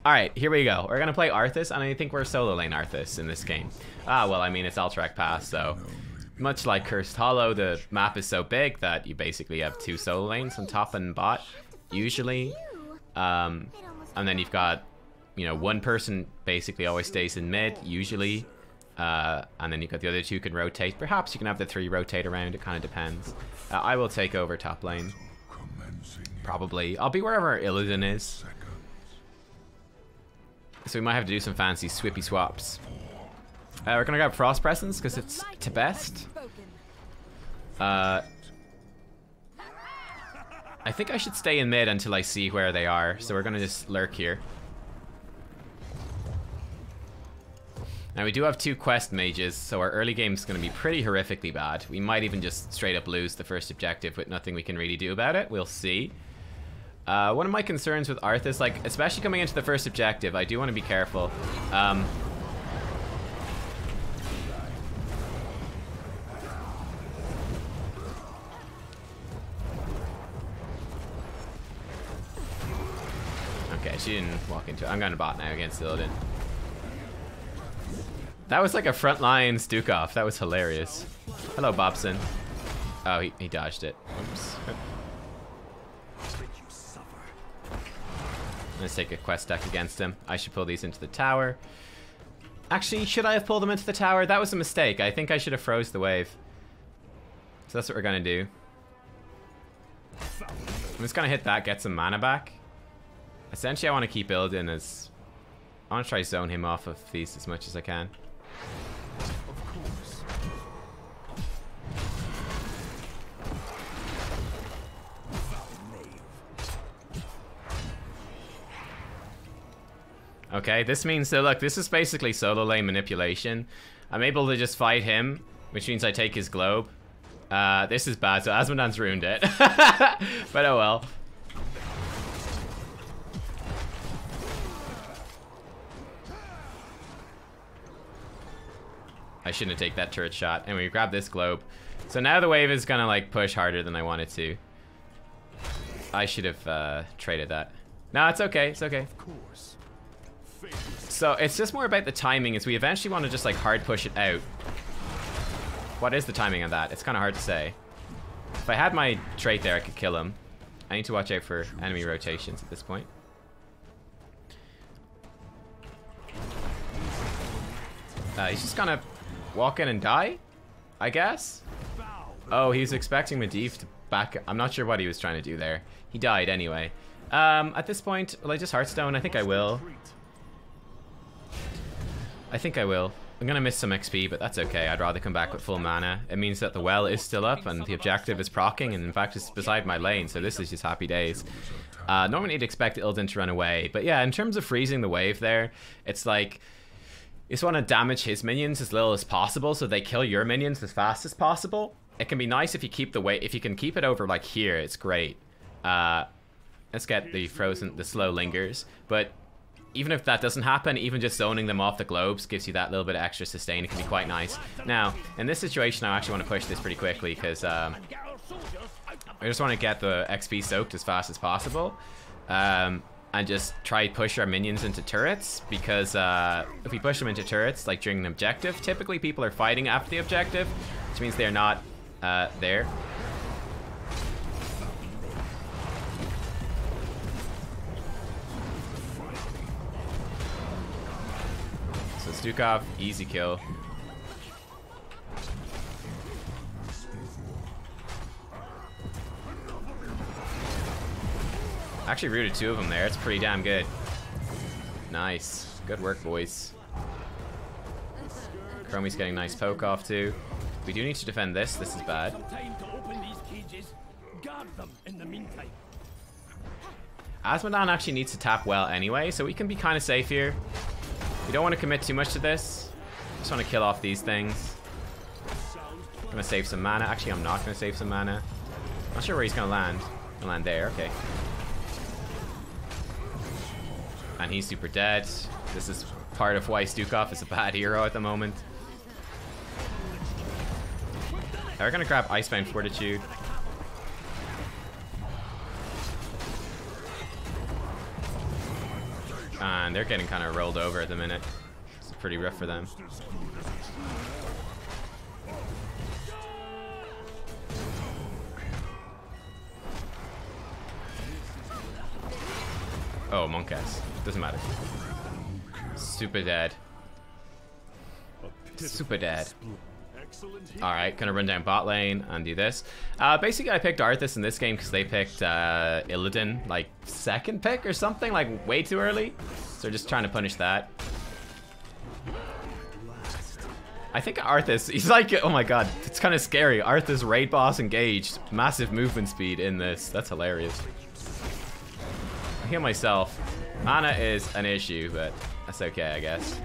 Alright, here we go. We're gonna play Arthas, and I think we're solo lane Arthas in this game. Ah, well, I mean, it's Alterac Pass, so... Much like Cursed Hollow, the map is so big that you basically have 2 solo lanes on top and bot, usually. And then you've got, you know, one person basically always stays in mid, usually. And then you've got the other 2 can rotate. Perhaps you can have the 3 rotate around, it kind of depends. I will take over top lane. Probably. I'll be wherever Illidan is. So we might have to do some fancy swippy swaps. We're gonna grab Frost Presence because it's to best. I think I should stay in mid until I see where they are. So we're gonna just lurk here. Now we do have 2 quest mages, so our early game is gonna be pretty horrifically bad. We might even just straight up lose the first objective with nothing we can really do about it. We'll see. One of my concerns with Arthas, like, especially coming into the first objective, I do want to be careful. Okay, she didn't walk into it. I'm going to bot now against Illidan. That was like a frontline Stukov. That was hilarious. Hello, Bobson. Oh, he dodged it. Oops. Let's take a quest deck against him. I should pull these into the tower. Actually, should I have pulled them into the tower? That was a mistake. I think I should have froze the wave. So that's what we're gonna do. I'm just gonna hit that, get some mana back. Essentially, I want to keep Illidan as... I want to try to zone him off of these as much as I can. Okay, this means, so look, this is basically solo lane manipulation. I'm able to just fight him, which means I take his globe. This is bad, so Asmodan's ruined it. But oh well. I shouldn't have taken that turret shot. And we grab this globe. So now the wave is gonna like push harder than I want it to. I should have traded that. No, it's okay, it's okay. Of course. So it's just more about the timing, is we eventually want to just like hard push it out. What is the timing on that? It's kind of hard to say. If I had my trait there, I could kill him. I need to watch out for enemy rotations at this point. He's just gonna walk in and die, I guess. Oh, he was expecting Medivh to back. I'm not sure what he was trying to do there. He died anyway. At this point, will I just Hearthstone? I think I will. I think I will. I'm gonna miss some XP, but that's okay. I'd rather come back with full mana. It means that the well is still up and the objective is proccing, and in fact it's beside my lane, so this is just happy days. Normally you'd expect Illidan to run away, but yeah, in terms of freezing the wave there, it's like you just want to damage his minions as little as possible so they kill your minions as fast as possible. It can be nice if you keep the wave, if you can keep it over like here, it's great. Let's get the slow lingers, but even if that doesn't happen, even just zoning them off the globes gives you that little bit of extra sustain. It can be quite nice. Now, in this situation, I actually want to push this pretty quickly because I just want to get the XP soaked as fast as possible. And just try push our minions into turrets, because if we push them into turrets, like during an objective, typically people are fighting after the objective, which means they're not there. Stukov, easy kill. Actually rooted 2 of them there. It's pretty damn good. Nice. Good work, boys. Chromie's getting nice poke off too. We do need to defend this. This is bad. Asmodan actually needs to tap well anyway, so we can be kind of safe here. We don't want to commit too much to this. Just want to kill off these things. I'm gonna save some mana. Actually, I'm not gonna save some mana. Not sure where he's gonna land. He'll land there. Okay. And he's super dead. This is part of why Stukov is a bad hero at the moment. We're gonna grab Icebound Fortitude. And they're getting kind of rolled over at the minute. It's pretty rough for them. Oh, Nubkeks. Doesn't matter. Super dead. Super dead. Alright, gonna run down bot lane and do this. Basically, I picked Arthas in this game because they picked Illidan, like, second pick or something, like, way too early. So just trying to punish that. I think Arthas, he's like, oh my god, it's kind of scary. Arthas raid boss engaged. Massive movement speed in this. That's hilarious. I heal myself. Mana is an issue, but that's okay, I guess.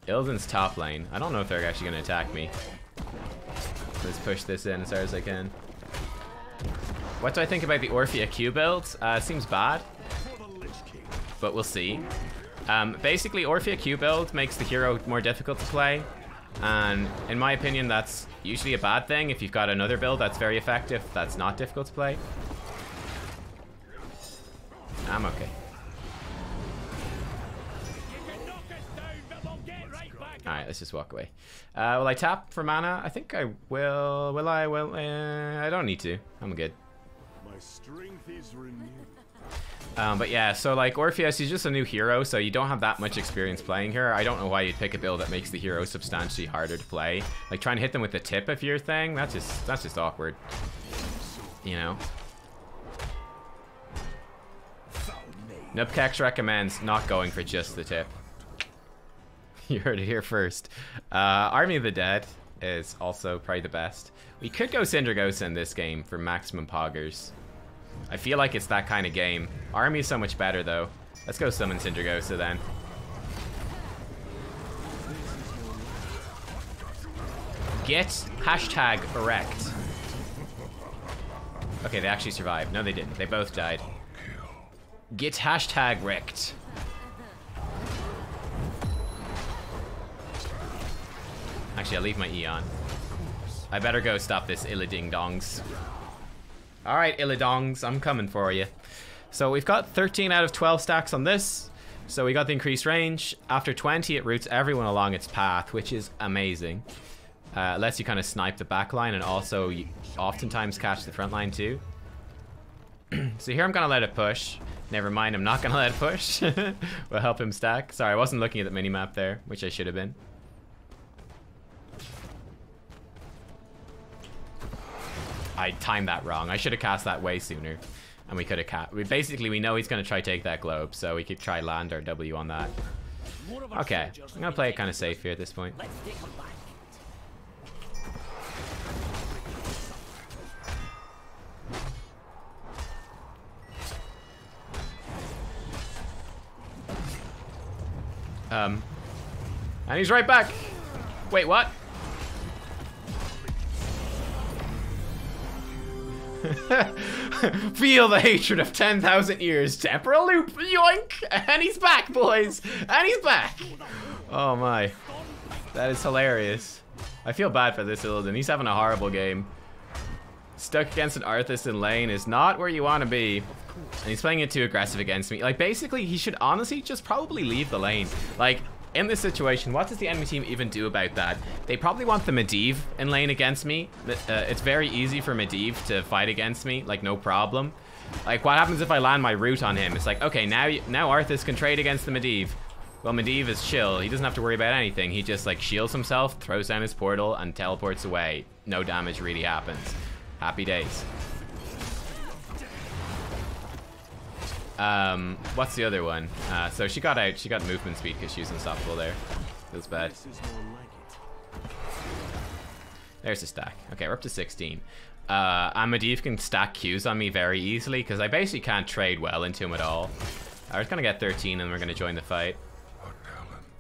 Illidan's top lane. I don't know if they're actually going to attack me. Let's push this in as hard as I can. What do I think about the Orphea Q build? Seems bad, but we'll see. Basically, Orphea Q build makes the hero more difficult to play. And in my opinion, that's usually a bad thing. If you've got another build that's very effective, that's not difficult to play. I'm okay. Alright, let's just walk away. Will I tap for mana? I think I will. Will I? Well, I don't need to. I'm good. My strength is renewed. But yeah, so like Orpheus, he's just a new hero, so you don't have that much experience playing her. I don't know why you'd pick a build that makes the hero substantially harder to play. Like trying to hit them with the tip of your thing, that's just awkward. You know? Nubkeks recommends not going for just the tip. You heard it here first. Army of the Dead is also probably the best. We could go Sindragosa in this game for maximum poggers. I feel like it's that kind of game. Army is so much better though. Let's go summon Sindragosa then. Get hashtag erect. Okay, they actually survived. No, they didn't. They both died. Get hashtag wrecked. Actually, I'll leave my E on. I better go stop this Illiding dongs. Alright, Illidongs, I'm coming for you. So we've got 13 out of 12 stacks on this. So we got the increased range. After 20, it routes everyone along its path, which is amazing. Lets you kind of snipe the back line and also you oftentimes catch the front line too. So here I'm gonna let it push. Never mind, I'm not gonna let it push. We'll help him stack. Sorry, I wasn't looking at the minimap there, which I should have been. I timed that wrong. I should have cast that way sooner. And we could have cast... we know he's going to try take that globe, so we could try land our W on that. Okay, I'm going to play it kind of safe here at this point. And he's right back. Wait, what? Feel the hatred of 10,000 years. Temporal loop. Yoink. And he's back, boys. And he's back. Oh my. That is hilarious. I feel bad for this Illidan. He's having a horrible game. Stuck against an Arthas in lane is not where you want to be. And he's playing it too aggressive against me. Like, basically, he should honestly just probably leave the lane. Like, in this situation, what does the enemy team even do about that? They probably want the Medivh in lane against me. It's very easy for Medivh to fight against me, like, no problem. Like, what happens if I land my root on him? It's like, okay, now Arthas can trade against the Medivh. Well, Medivh is chill. He doesn't have to worry about anything. He just, like, shields himself, throws down his portal, and teleports away. No damage really happens. Happy days. What's the other one? So she got out. She got movement speed because she was unstoppable there. Feels bad. There's a stack. Okay, we're up to 16. And Medivh can stack Qs on me very easily because I basically can't trade well into him at all. We're just gonna get 13 and we're gonna join the fight.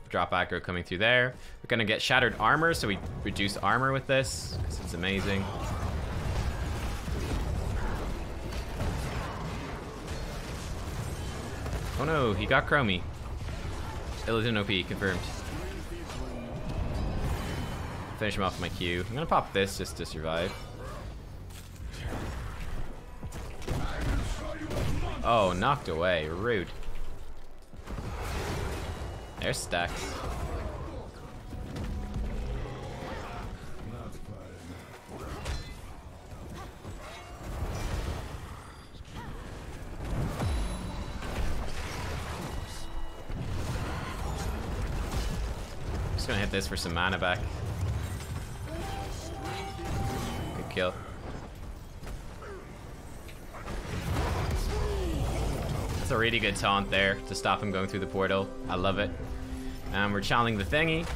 Drop aggro coming through there. We're gonna get shattered armor, so we reduce armor with this because it's amazing. Oh no, he got Chromie. Illidan OP, confirmed. Finish him off with my Q. I'm gonna pop this just to survive. Oh, knocked away. Rude. There's stacks. Just gonna hit this for some mana back. Good kill. That's a really good taunt there to stop him going through the portal. I love it. We're channeling the thingy.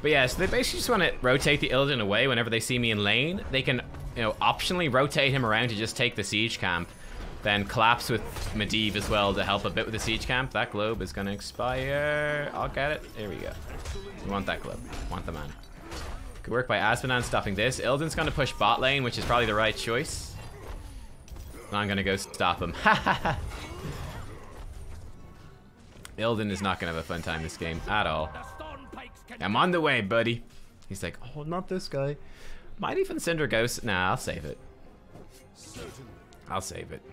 But yeah, so they basically just want to rotate the Illidan away whenever they see me in lane. They can, you know, optionally rotate him around to just take the siege camp. Then collapse with Medivh as well to help a bit with the siege camp. That globe is going to expire. I'll get it. There we go. We want that globe. Want the mana. Good work by Asmodan stopping this. Illidan's going to push bot lane, which is probably the right choice. And I'm going to go stop him. Illidan is not going to have a fun time this game at all. I'm on the way, buddy. He's like, oh, not this guy. Might even Sindragosa. Nah, I'll save it. I'll save it.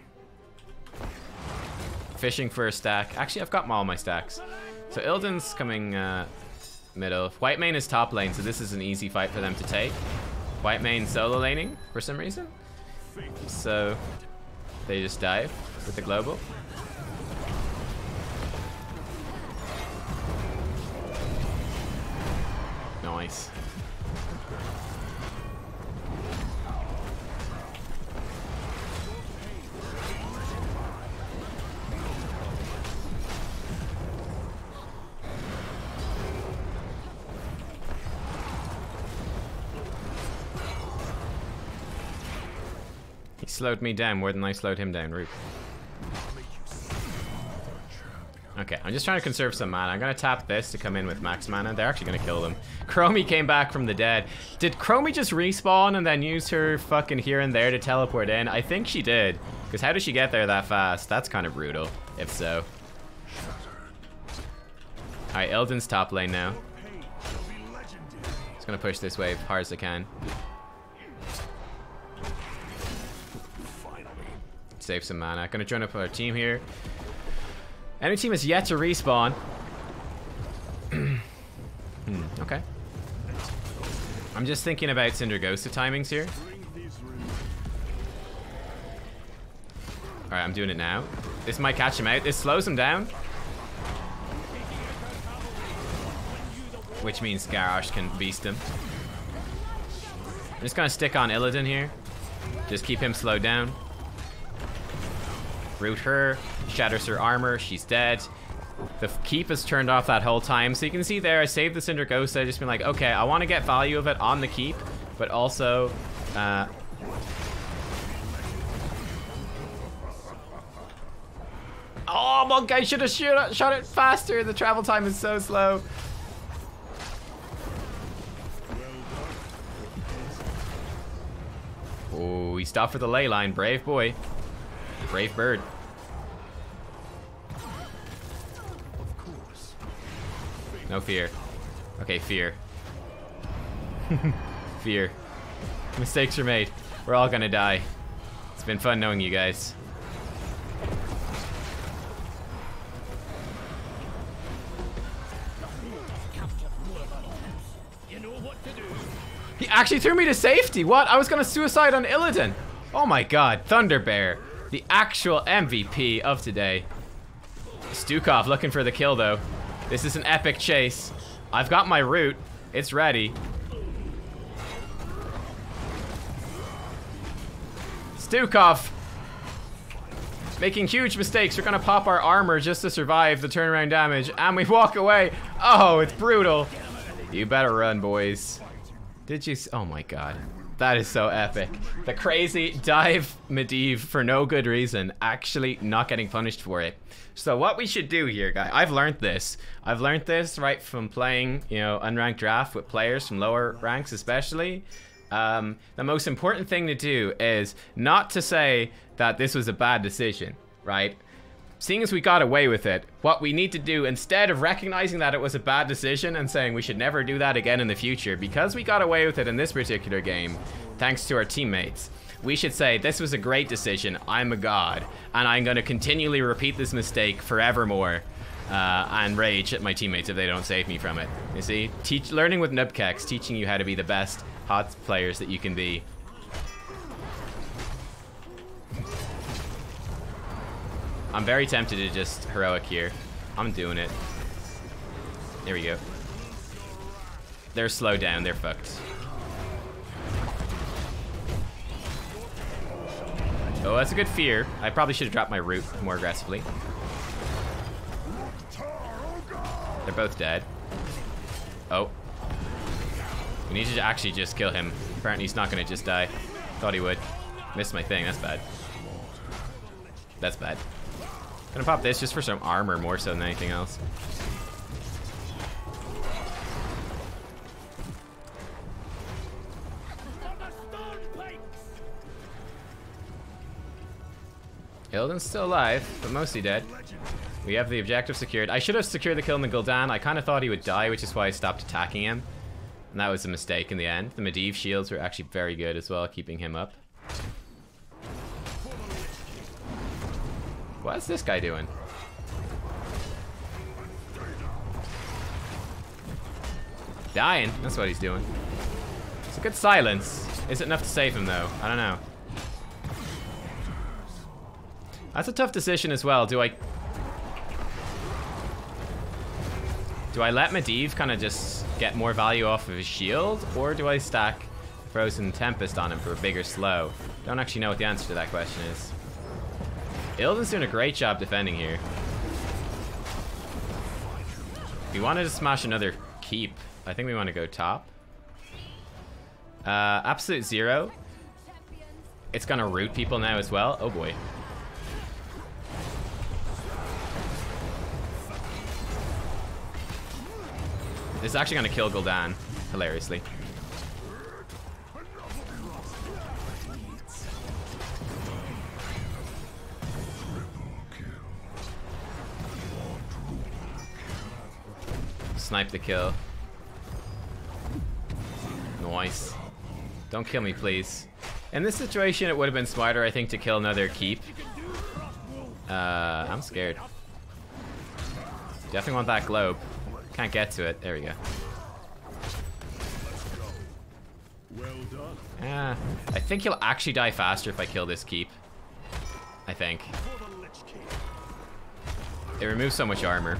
Fishing for a stack. Actually, I've got all my stacks. So Illidan's coming middle. White main is top lane, so this is an easy fight for them to take. White main solo laning for some reason. So they just dive with the global. Nice. He slowed me down more than I slowed him down, rude. Okay, I'm just trying to conserve some mana. I'm gonna tap this to come in with max mana. They're actually gonna kill them. Chromie came back from the dead. Did Chromie just respawn and then use her fucking here and there to teleport in? I think she did. Because how did she get there that fast? That's kind of brutal, if so. Alright, Illidan's top lane now. Just gonna push this wave hard as I can. Save some mana. Gonna join up our team here. Enemy team has yet to respawn. Okay. I'm just thinking about Sindragosa timings here. Alright, I'm doing it now. This might catch him out. This slows him down. Which means Garrosh can beast him. I'm just gonna stick on Illidan here. Just keep him slowed down. Root her, shatters her armor, she's dead. The keep is turned off that whole time. So you can see there, I saved the Sindragosa, just been like, okay, I want to get value of it on the keep, but also, oh, monk, I should have shot it faster. The travel time is so slow. Oh, he stopped for the ley line. Brave boy. Brave bird. No fear. Okay, fear. Fear. Mistakes are made. We're all gonna die. It's been fun knowing you guys. He actually threw me to safety. What? I was gonna suicide on Illidan. Oh my god. Thunder Bear. The actual MVP of today. Stukov looking for the kill though. This is an epic chase. I've got my root. It's ready. Stukov. Making huge mistakes. We're gonna pop our armor just to survive the turnaround damage. And we walk away. Oh, it's brutal. You better run, boys. Did you? Oh my god. That is so epic. The crazy dive Medivh for no good reason, actually not getting punished for it. So what we should do here, guys, I've learned this. I've learned this right from playing, you know, unranked draft with players from lower ranks especially. The most important thing to do is not to say that this was a bad decision, right? Seeing as we got away with it, what we need to do, instead of recognizing that it was a bad decision and saying we should never do that again in the future, because we got away with it in this particular game, thanks to our teammates, we should say, this was a great decision, I'm a god, and I'm going to continually repeat this mistake forevermore. and rage at my teammates if they don't save me from it. You see? Learning with Nubkeks, teaching you how to be the best hot players that you can be. I'm very tempted to just heroic here. I'm doing it. There we go. They're slowed down. They're fucked. Oh, that's a good fear. I probably should have dropped my root more aggressively. They're both dead. Oh. We need to actually just kill him. Apparently he's not going to just die. Thought he would. Missed my thing. That's bad. That's bad. Gonna pop this just for some armor more so than anything else. Illidan's still alive, but mostly dead. We have the objective secured. I should have secured the kill on the Gul'dan. I kind of thought he would die, which is why I stopped attacking him. And that was a mistake in the end. The Medivh shields were actually very good as well, keeping him up. What's this guy doing? Dying, that's what he's doing. It's a good silence. Is it enough to save him though? I don't know. That's a tough decision as well. Do I let Medivh kind of just get more value off of his shield? Or do I stack Frozen Tempest on him for a bigger slow? Don't actually know what the answer to that question is. Illidan's doing a great job defending here. We wanted to smash another keep. I think we want to go top. Absolute Zero. It's gonna root people now as well. Oh boy. This is actually gonna kill Gul'dan, hilariously. Snipe the kill. Nice. Don't kill me, please. In this situation, it would have been smarter, I think, to kill another keep. I'm scared. Definitely want that globe. Can't get to it. There we go. I think he'll actually die faster if I kill this keep. I think. It removes so much armor.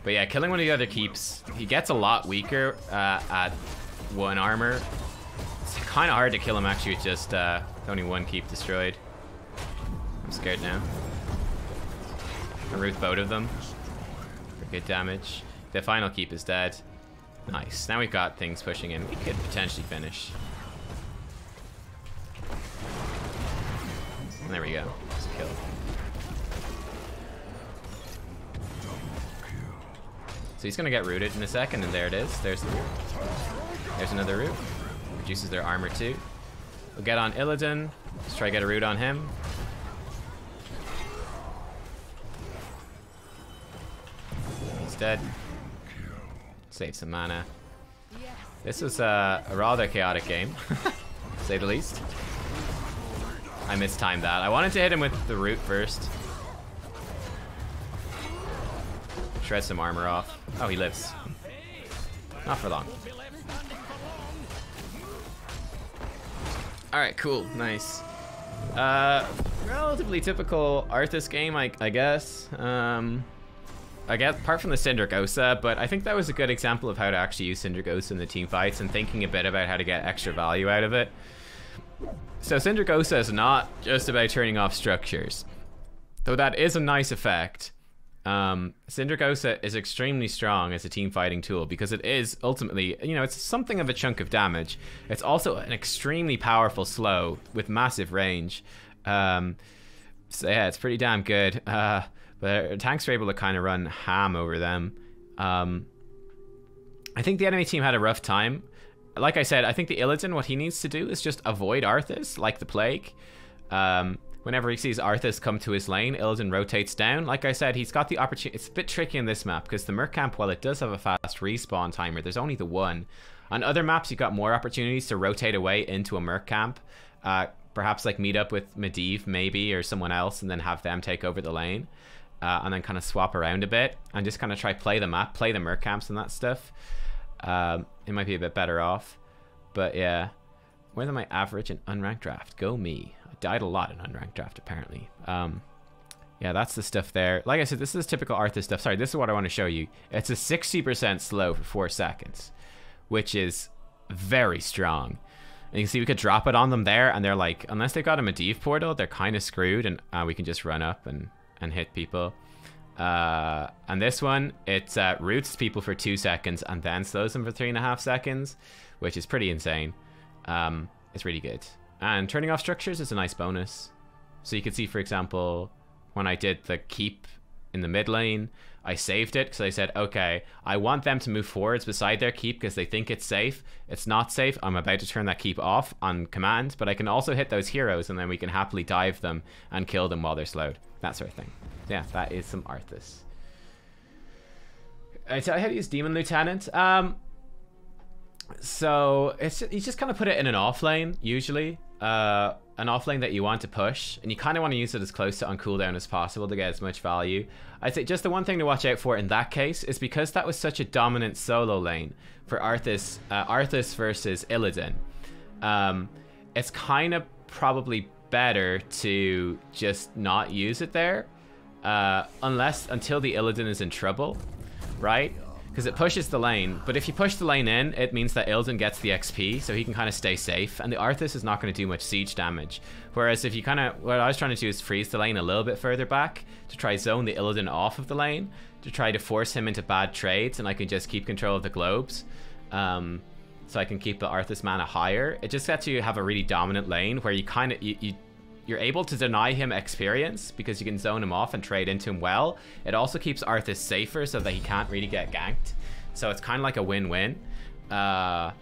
But yeah, killing one of the other keeps, he gets a lot weaker at 1 armor. It's kind of hard to kill him actually with just only 1 keep destroyed. I'm scared now. I root both of them for good damage. The final keep is dead. Nice. Now we've got things pushing in. We could potentially finish. And there we go. Just kill. So he's gonna get rooted in a second, and there it is. There's the root. There's another root. Reduces their armor too. We'll get on Illidan. Let's try to get a root on him. He's dead. Save some mana. This was a rather chaotic game, to say the least. I mistimed that. I wanted to hit him with the root first. Shred some armor off. Oh, he lives. Not for long. Alright, cool. Nice. Relatively typical Arthas game, I guess. I guess, apart from the Sindragosa, but I think that was a good example of how to actually use Sindragosa in the team fights and thinking a bit about how to get extra value out of it. So Sindragosa is not just about turning off structures, though that is a nice effect. Sindragosa is extremely strong as a team fighting tool because it is ultimately, you know, it's something of a chunk of damage. It's also an extremely powerful slow with massive range. So yeah, it's pretty damn good. But tanks were able to kind of run ham over them. I think the enemy team had a rough time. Like I said, I think the Illidan, what he needs to do is just avoid Arthas like the plague. Whenever he sees Arthas come to his lane, Illidan rotates down. Like I said, he's got the opportunity. It's a bit tricky in this map because the Merc Camp, while it does have a fast respawn timer, there's only the 1. On other maps, you've got more opportunities to rotate away into a Merc Camp. Perhaps like meet up with Medivh maybe or someone else and then have them take over the lane. and then kind of swap around a bit and just kind of try play the map, play the merc camps and that stuff. It might be a bit better off. But yeah, where am I average in unranked draft? Go me. I died a lot in unranked draft apparently. Yeah, that's the stuff there. Like I said, this is typical Arthas stuff. Sorry, this is what I want to show you. It's a 60% slow for 4 seconds, which is very strong. And you can see we could drop it on them there, and they're like, unless they've got a Medivh portal, they're kind of screwed, and we can just run up and hit people. And this one, it roots people for 2 seconds and then slows them for 3.5 seconds, which is pretty insane. It's really good. And turning off structures is a nice bonus. So you can see, for example, when I did the keep in the mid lane, I saved it because I said, okay, I want them to move forwards beside their keep because they think it's safe. It's not safe. I'm about to turn that keep off on command, but I can also hit those heroes and then we can happily dive them and kill them while they're slowed. That sort of thing. Yeah, that is some Arthas. I tell you how to use Demon Lieutenant. So you just kind of put it in an off lane usually. An off lane that you want to push, and you kind of want to use it as close to on cooldown as possible to get as much value. I'd say just the one thing to watch out for in that case is because that was such a dominant solo lane for Arthas, Arthas versus Illidan. It's kind of probably better to just not use it there, until the Illidan is in trouble, right? Because it pushes the lane, but if you push the lane in, it means that Illidan gets the XP, so he can kind of stay safe, and the Arthas is not going to do much siege damage. Whereas if you kind of, what I was trying to do is freeze the lane a little bit further back to try zone the Illidan off of the lane, to try to force him into bad trades, and I can just keep control of the globes, so I can keep the Arthas mana higher. It just lets you have a really dominant lane where you kind of, you're able to deny him experience because you can zone him off and trade into him well. It also keeps Arthas safer so that he can't really get ganked. So it's kind of like a win-win. But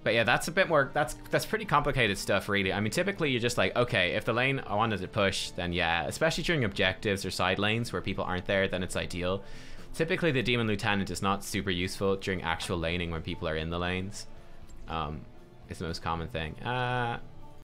yeah, that's a bit more, that's pretty complicated stuff really. I mean, typically you're just like, okay, if the lane I wanted to push, then yeah, especially during objectives or side lanes where people aren't there, then it's ideal. Typically the Demon Lieutenant is not super useful during actual laning when people are in the lanes. It's the most common thing.